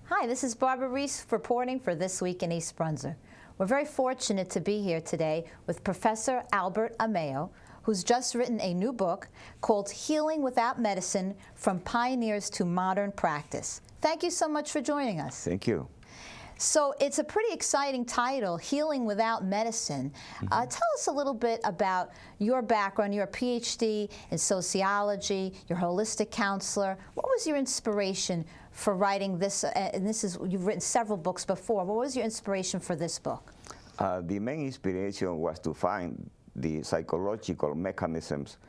Hi, this is Barbara Reese reporting for This Week in East Brunswick. We're very fortunate to be here today with Professor Albert Ameo, who's just written a new book called Healing Without Medicine, From Pioneers to Modern Practice. Thank you so much for joining us. Thank you. So it's a pretty exciting title, Healing Without Medicine. Tell us a little bit about your background. You're a PhD in sociology, you're a holistic counselor. What was your inspiration for writing this? And you've written several books before. What was your inspiration for this book? The main inspiration was to find the psychological mechanisms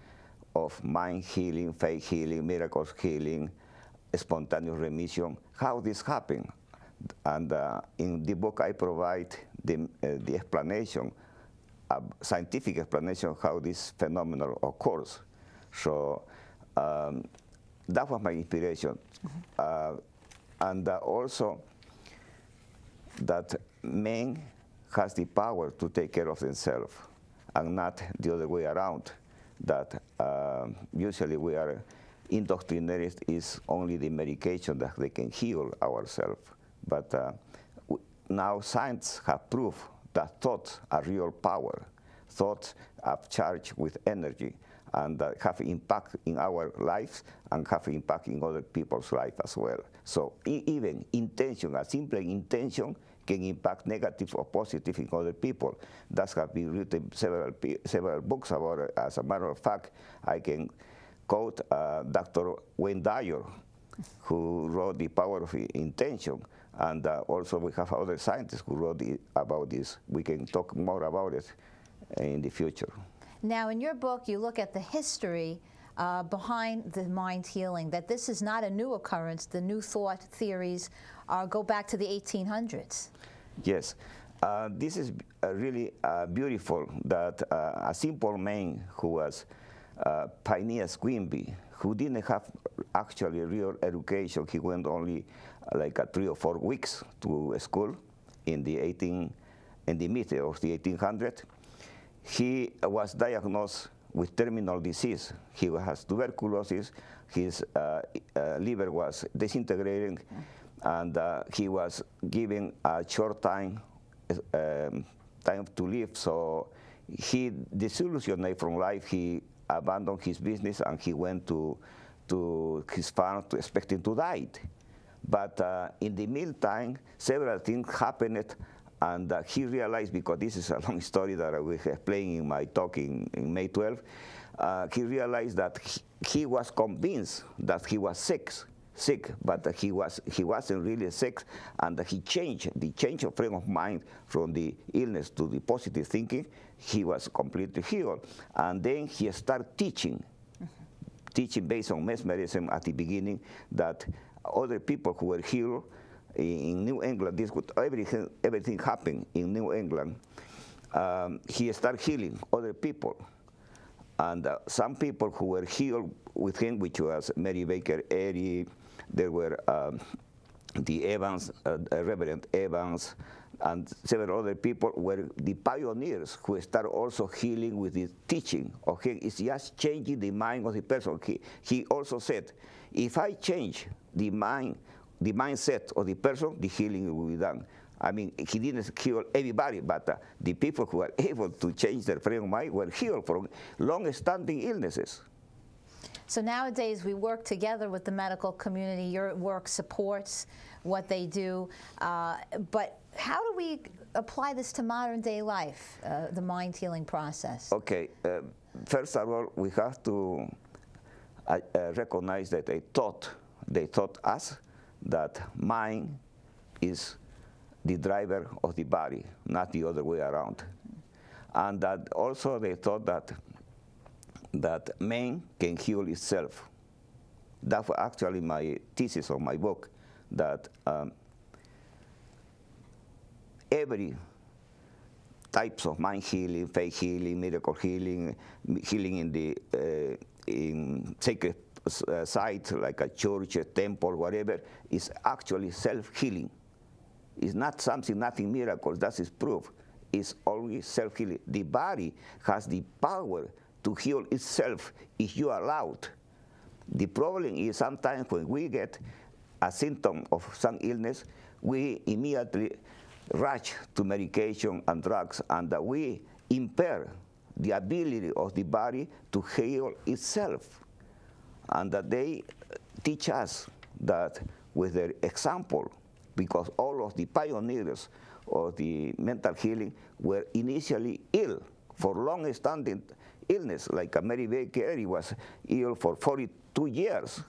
of mind healing, faith healing, miracles healing, spontaneous remission, how this happened. And in the book, I provide the explanation, scientific explanation of how this phenomenon occurs. So that was my inspiration. And also that men has the power to take care of themselves and not the other way around, that usually we are indoctrinated is only the medication that they can heal ourselves. But now science have proved that thoughts are real power. Thoughts are charged with energy and have impact in our lives and have impact in other people's life as well. So even intention, a simple intention, can impact negative or positive in other people. That have been written several books about it. As a matter of fact, I can quote Dr. Wayne Dyer, who wrote The Power of Intention. And also we have other scientists who wrote about this. We can talk more about it in the future. Now, in your book, you look at the history behind the mind healing, that this is not a new occurrence. The new thought theories go back to the 1800s. Yes. This is really beautiful that a simple man who was Phineas Quimby, who didn't have actually real education. He went only like 3 or 4 weeks to school in the mid of the 1800s. He was diagnosed with terminal disease. He has tuberculosis. His liver was disintegrating, and he was given a short time to live. So he disillusioned from life. He abandoned his business and he went to his farm expecting to die. But in the meantime, several things happened, and he realized, because this is a long story that I will explain in my talk in May 12, he realized that he was convinced that he was sick, but he wasn't really sick, and he changed the change of frame of mind from the illness to the positive thinking. He was completely healed, and then he started teaching based on mesmerism at the beginning, that other people who were healed in New England, everything happened in New England. He started healing other people, and some people who were healed with him, which was Mary Baker Eddy. There were the Evans, Reverend Evans, and several other people were the pioneers who started also healing with the teaching. Okay, it's just changing the mind of the person. He also said, if I change the mindset of the person, the healing will be done. I mean, he didn't heal everybody, but the people who were able to change their frame of mind were healed from long-standing illnesses. So nowadays we work together with the medical community. Your work supports what they do, but how do we apply this to modern day life, the mind healing process? Okay, first of all, we have to recognize that they taught us that mind is the driver of the body, not the other way around. And that also they thought that man can heal itself. That was actually my thesis of my book, that every types of mind healing, faith healing, miracle healing, healing in the in sacred site like a church, a temple, whatever, is actually self-healing. It's not nothing miracles. That is proof. It's always self-healing. The body has the power to heal itself if you allow it. The problem is sometimes when we get a symptom of some illness, we immediately rush to medication and drugs, and we impair the ability of the body to heal itself. And that they teach us that with their example, because all of the pioneers of the mental healing were initially ill for long-standing illness, like Mary Baker was ill for 42 years,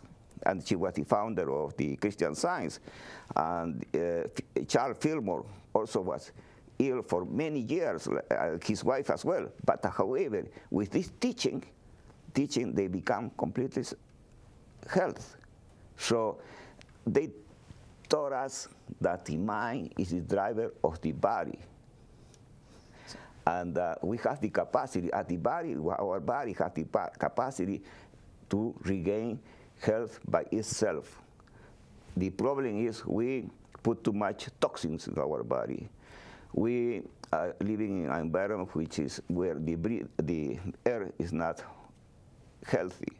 and she was the founder of the Christian Science. And Charles Fillmore also was ill for many years, his wife as well. But however, with this teaching, they become completely healthy. So they taught us that the mind is the driver of the body. And we have the capacity, our body has the capacity to regain health by itself. The problem is we put too much toxins in our body. We are living in an environment which is where the air is not healthy.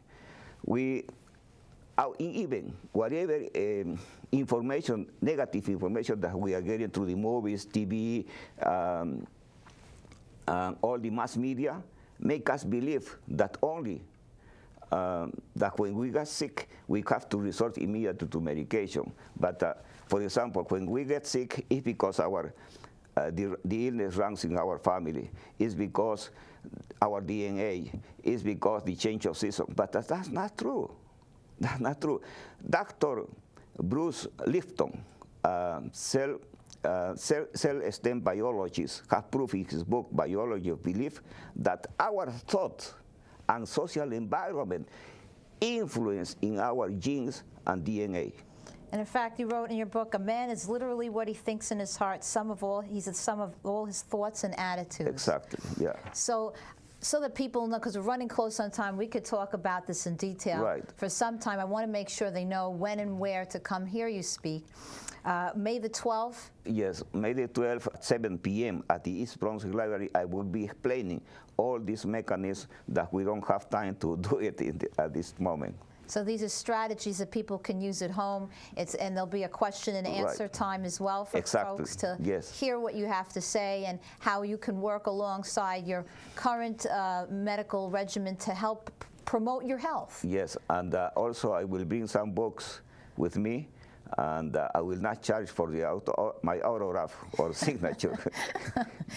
Even whatever information, negative information that we are getting through the movies, TV, all the mass media, make us believe that only that when we get sick, we have to resort immediately to medication. But for example, when we get sick, it's because the illness runs in our family. It's because our DNA. It's because the change of season. But that's not true. That's not true. Dr. Bruce Lipton, cell stem biologist, has proved in his book, Biology of Belief, that our thoughts and social environment influence in our genes and DNA. And in fact, you wrote in your book, a man is literally what he thinks in his heart. He's the sum of all his thoughts and attitudes. Exactly, yeah. So that people know, because we're running close on time, we could talk about this in detail for some time. I want to make sure they know when and where to come hear you speak. May the 12th? Yes, May the 12th at 7 p.m. at the East Brunswick Library, I will be explaining all these mechanisms that we don't have time to do it at this moment. So these are strategies that people can use at home. And there'll be a question and answer time as well for folks to hear what you have to say and how you can work alongside your current medical regimen to help promote your health. Yes, and also I will bring some books with me, and I will not charge for my autograph or signature.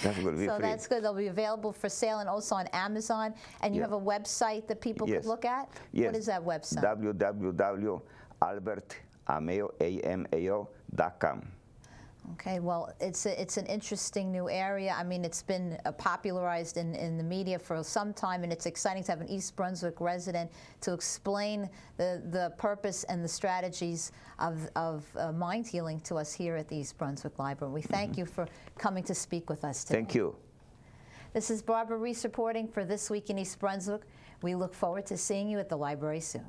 That will be free. So that's good. They'll be available for sale and also on Amazon. And you have a website that people could look at? Yes. What is that website? www.albertamao.com. Okay, well, it's an interesting new area. I mean, it's been popularized in the media for some time, and it's exciting to have an East Brunswick resident to explain the purpose and the strategies of mind healing to us here at the East Brunswick Library. We thank you for coming to speak with us today. Thank you. This is Barbara Reese reporting for This Week in East Brunswick. We look forward to seeing you at the library soon.